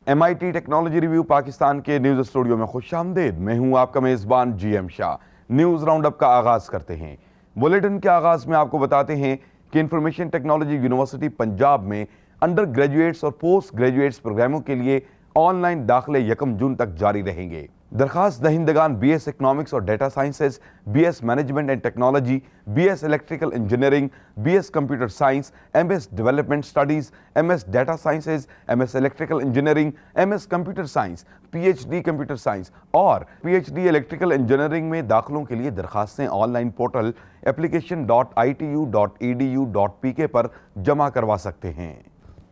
MIT technology review Pakistan के news studio में खुश आमदेद। मैं हूं आपका मेज़बान GM Shah. News round up का आगाज़ करते हैं। बुलेटिन के आगाज़ में आपको बताते हैं कि इंफॉर्मेशन टेक्नोलॉजी यूनिवर्सिटी पंजाब में अंडर ग्रेजुएट्स और पोस्ट ग्रेजुएट्स प्रोग्रामों के लिए ऑनलाइन दाखिले 1 जून तक जारी रहेंगे। दरखास्त दहिंदगान BS इकोनॉमिक्स और data sciences, BS management and technology, BS electrical engineering, BS computer science, MS development studies, MS data sciences, MS electrical engineering, MS computer science, PhD computer science और PhD इलेक्ट्रिकल इंजीनियरिंग में दाखिलों के लिए दरखास्तें online portal application.itu.edu.pk पर जमा करवा सकते हैं।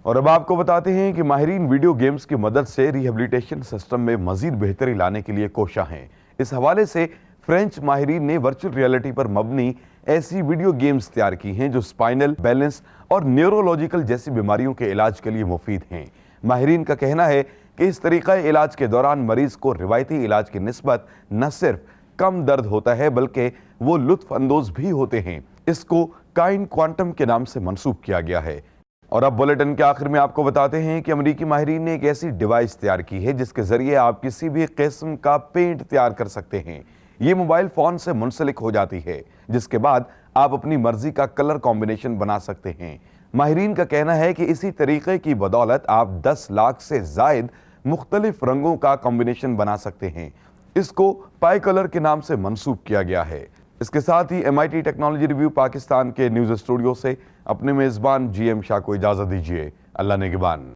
और अब आपको बताते हैं कि माहिरीन वीडियो गेम्स की मदद से रिहेबिलिटेशन सिस्टम में मजीद बेहतरी लाने के लिए कोशा हैं। इस हवाले से फ्रेंच माहिरीन ने वर्चुअल रियलिटी पर मबनी ऐसी वीडियो गेम्स तैयार की हैं जो स्पाइनल, बैलेंस और न्यूरोलॉजिकल जैसी बीमारियों के इलाज के लिए मुफीद हैं। माहिरीन का कहना है कि इस तरीका इलाज के दौरान मरीज को रिवायती इलाज की निस्बत न सिर्फ कम दर्द होता है बल्कि वो लुत्फ अंदोज भी होते हैं। इसको काइन क्वांटम के नाम से मंसूब किया गया है। और अब बुलेटिन के आखिर में आपको बताते हैं कि अमेरिकी माहिरीन ने एक ऐसी डिवाइस तैयार की है जिसके जरिए आप किसी भी किस्म का पेंट तैयार कर सकते हैं। ये मोबाइल फोन से मुंसलिक हो जाती है, जिसके बाद आप अपनी मर्जी का कलर कॉम्बिनेशन बना सकते हैं। माहिरीन का कहना है कि इसी तरीके की बदौलत आप 10 लाख से जायद मुख्तलिफ रंगों का कॉम्बिनेशन बना सकते हैं। इसको पाई कलर के नाम से मंसूब किया गया है। इसके साथ ही MIT टेक्नोलॉजी रिव्यू पाकिस्तान के न्यूज़ स्टूडियो से अपने मेज़बान GM शाह को इजाज़त दीजिए। अल्लाह निगहबान।